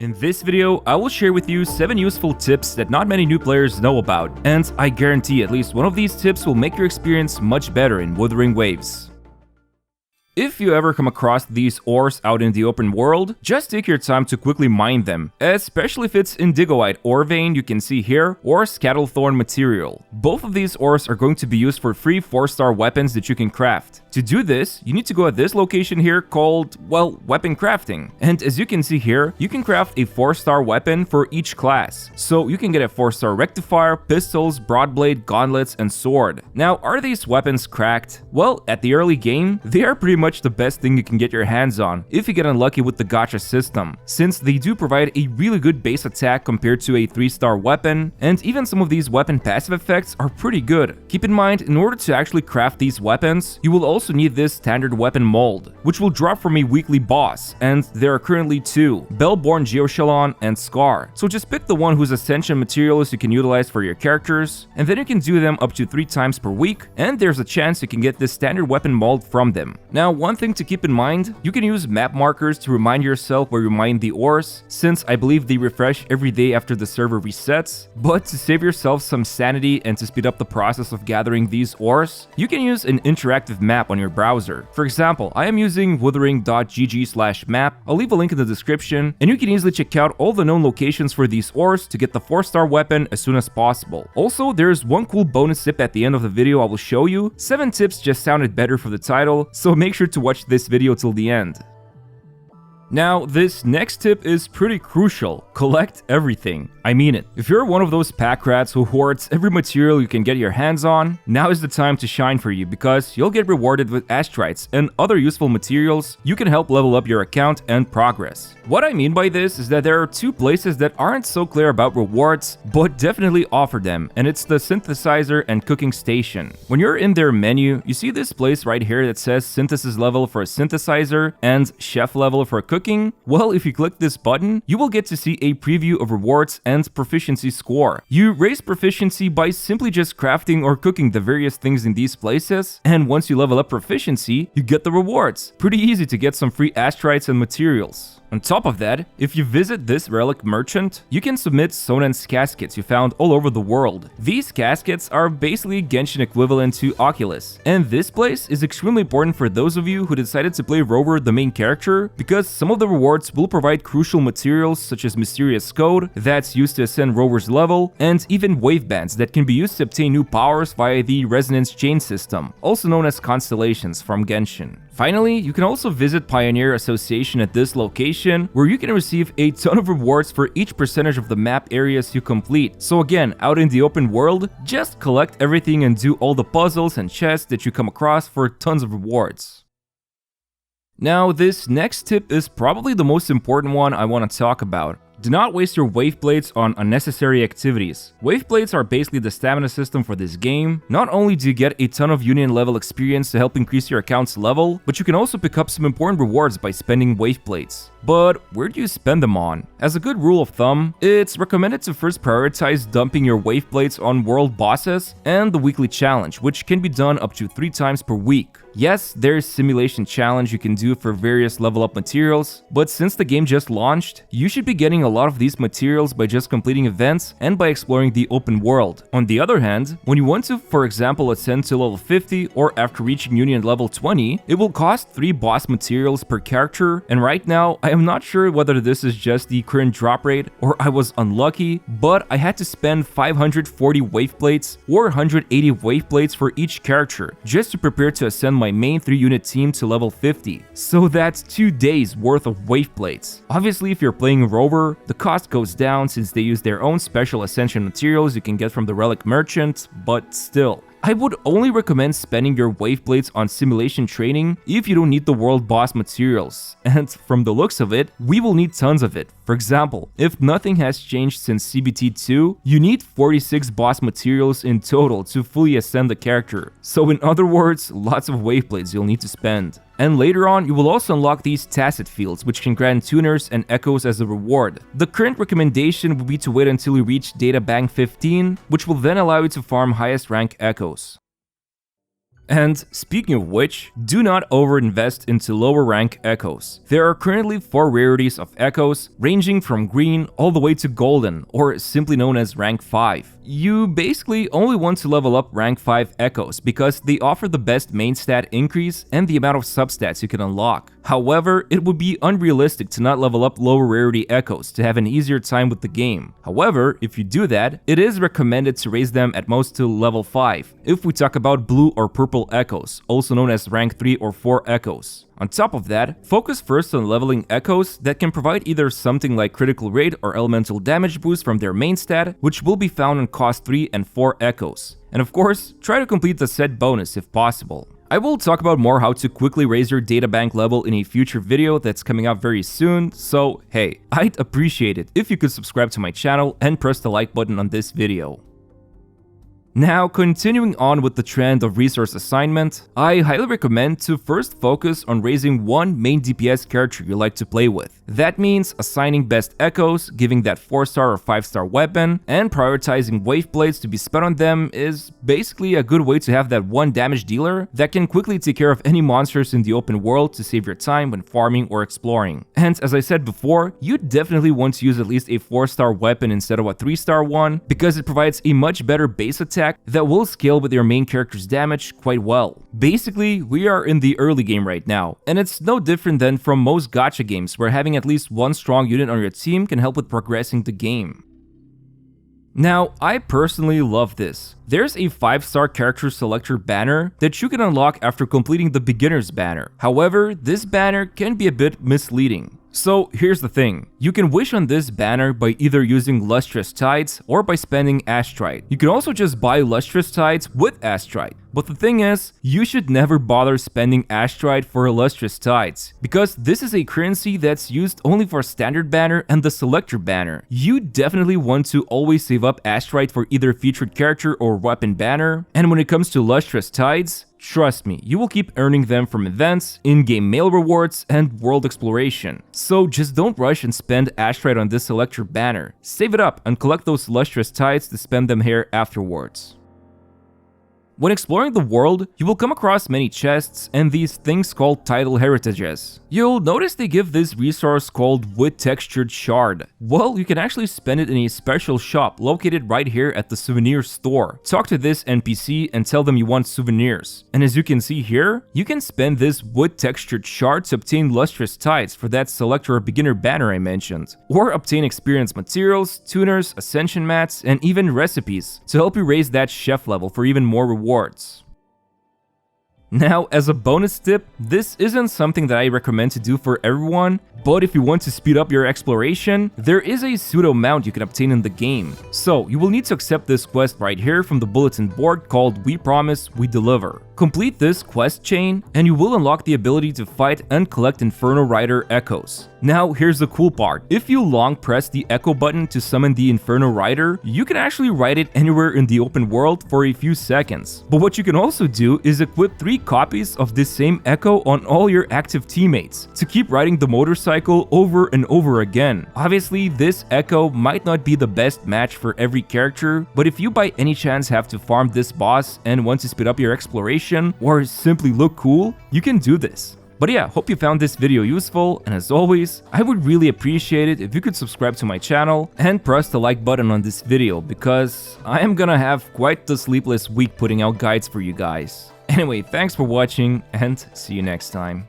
In this video, I will share with you 7 useful tips that not many new players know about, and I guarantee at least one of these tips will make your experience much better in Wuthering Waves. If you ever come across these ores out in the open world, just take your time to quickly mine them, especially if it's indigoite ore vein you can see here, or scattlethorn material. Both of these ores are going to be used for free 4-star weapons that you can craft. To do this, you need to go at this location here called, well, weapon crafting. And as you can see here, you can craft a 4-star weapon for each class. So you can get a 4-star rectifier, pistols, broadblade, gauntlets, and sword. Now, are these weapons cracked? Well, at the early game, they are pretty much the best thing you can get your hands on if you get unlucky with the gacha system, since they do provide a really good base attack compared to a 3-star weapon, and even some of these weapon passive effects are pretty good. Keep in mind, in order to actually craft these weapons, you will also need this standard weapon mold, which will drop from a weekly boss, and there are currently 2, Bellborn Geoshalon and Scar. So just pick the one whose ascension materials you can utilize for your characters, and then you can do them up to 3 times per week, and there's a chance you can get this standard weapon mold from them. Now, one thing to keep in mind, you can use map markers to remind yourself where you mine the ores, since I believe they refresh every day after the server resets, but to save yourself some sanity and to speed up the process of gathering these ores, you can use an interactive map on your browser. For example, I am using wuthering.gg/map, I'll leave a link in the description, and you can easily check out all the known locations for these ores to get the 4-star weapon as soon as possible. Also, there's one cool bonus tip at the end of the video I will show you. 7 tips just sounded better for the title, so make sure to watch this video till the end. Now, this next tip is pretty crucial. Collect everything. I mean it. If you're one of those pack rats who hoards every material you can get your hands on, now is the time to shine for you, because you'll get rewarded with Astrites and other useful materials you can help level up your account and progress. What I mean by this is that there are 2 places that aren't so clear about rewards, but definitely offer them, and it's the synthesizer and cooking station. When you're in their menu, you see this place right here that says synthesis level for a synthesizer and chef level for cooking. Well, if you click this button, you will get to see a preview of rewards and proficiency score. You raise proficiency by simply just crafting or cooking the various things in these places, and once you level up proficiency, you get the rewards. Pretty easy to get some free astrites and materials. On top of that, if you visit this relic merchant, you can submit Sonen's caskets you found all over the world. These caskets are basically Genshin equivalent to Oculus, and this place is extremely important for those of you who decided to play Rover the main character, because some of the rewards will provide crucial materials such as Mysterious Code that's used to ascend Rover's level, and even wave bands that can be used to obtain new powers via the Resonance Chain system, also known as Constellations from Genshin. Finally, you can also visit Pioneer Association at this location, where you can receive a ton of rewards for each percentage of the map areas you complete. So again, out in the open world, just collect everything and do all the puzzles and chests that you come across for tons of rewards. Now, this next tip is probably the most important one I want to talk about. Do not waste your wave blades on unnecessary activities. Wave blades are basically the stamina system for this game. Not only do you get a ton of union level experience to help increase your account's level, but you can also pick up some important rewards by spending wave blades. But where do you spend them on? As a good rule of thumb, it's recommended to first prioritize dumping your wave blades on world bosses and the weekly challenge, which can be done up to 3 times per week. Yes, there's simulation challenge you can do for various level up materials, but since the game just launched, you should be getting a lot of these materials by just completing events and by exploring the open world. On the other hand, when you want to, for example, ascend to level 50 or after reaching union level 20, it will cost 3 boss materials per character, and right now, I am not sure whether this is just the current drop rate or I was unlucky, but I had to spend 540 wave plates or 180 wave plates for each character just to prepare to ascend my main 3-unit team to level 50. So that's 2 days worth of wave plates. Obviously, if you're playing Rover, the cost goes down since they use their own special ascension materials you can get from the relic merchant, but still. I would only recommend spending your wave blades on simulation training if you don't need the world boss materials, and from the looks of it, we will need tons of it. For example, if nothing has changed since CBT2, you need 46 boss materials in total to fully ascend the character. So in other words, lots of wave blades you'll need to spend. And later on, you will also unlock these tacit fields, which can grant tuners and echoes as a reward. The current recommendation would be to wait until you reach Data Bank 15, which will then allow you to farm highest rank echoes. And speaking of which, do not overinvest into lower rank echoes. There are currently 4 rarities of echoes, ranging from green all the way to golden, or simply known as rank 5. You basically only want to level up rank 5 echoes because they offer the best main stat increase and the amount of substats you can unlock. However, it would be unrealistic to not level up lower rarity echoes to have an easier time with the game. However, if you do that, it is recommended to raise them at most to level 5, if we talk about blue or purple echoes, also known as rank 3 or 4 echoes. On top of that, focus first on leveling echoes that can provide either something like critical rate or elemental damage boost from their main stat, which will be found on cost 3 and 4 echoes. And of course, try to complete the set bonus if possible. I will talk about more how to quickly raise your databank level in a future video that's coming out very soon, so hey, I'd appreciate it if you could subscribe to my channel and press the like button on this video. Now, continuing on with the trend of resource assignment, I highly recommend to first focus on raising one main DPS character you like to play with. That means assigning best echoes, giving that 4-star or 5-star weapon, and prioritizing wave blades to be spent on them is basically a good way to have that one damage dealer that can quickly take care of any monsters in the open world to save your time when farming or exploring. And as I said before, you definitely want to use at least a 4-star weapon instead of a 3-star one because it provides a much better base attack that will scale with your main character's damage quite well. Basically, we are in the early game right now, and it's no different than from most gacha games where having at least one strong unit on your team can help with progressing the game. Now, I personally love this. There's a 5-star character selector banner that you can unlock after completing the beginner's banner. However, this banner can be a bit misleading. So here's the thing, you can wish on this banner by either using Lustrous Tides or by spending Astrite. You can also just buy Lustrous Tides with Astrite. But the thing is, you should never bother spending Astrite for Lustrous Tides, because this is a currency that's used only for Standard banner and the Selector banner. You definitely want to always save up Astrite for either featured character or weapon banner, and when it comes to Lustrous Tides, trust me, you will keep earning them from events, in-game mail rewards, and world exploration. So just don't rush and spend Astrite on this Selector banner. Save it up and collect those Lustrous Tides to spend them here afterwards. When exploring the world, you will come across many chests and these things called title heritages. You'll notice they give this resource called Wood Textured Shard. Well, you can actually spend it in a special shop located right here at the souvenir store. Talk to this NPC and tell them you want souvenirs. And as you can see here, you can spend this Wood Textured Shard to obtain Lustrous Tides for that Selector or Beginner banner I mentioned, or obtain experience materials, tuners, ascension mats, and even recipes to help you raise that chef level for even more rewards. Now, as a bonus tip, this isn't something that I recommend to do for everyone, but if you want to speed up your exploration, there is a pseudo mount you can obtain in the game. So, you will need to accept this quest right here from the bulletin board called We Promise, We Deliver. Complete this quest chain, and you will unlock the ability to fight and collect Inferno Rider echoes. Now, here's the cool part. If you long press the echo button to summon the Inferno Rider, you can actually ride it anywhere in the open world for a few seconds. But what you can also do is equip 3 copies of this same echo on all your active teammates to keep riding the motorcycle over and over again. Obviously, this echo might not be the best match for every character, but if you by any chance have to farm this boss and want to speed up your exploration or simply look cool, you can do this. But yeah, hope you found this video useful, and as always, I would really appreciate it if you could subscribe to my channel and press the like button on this video, because I am gonna have quite the sleepless week putting out guides for you guys. Anyway, thanks for watching, and see you next time.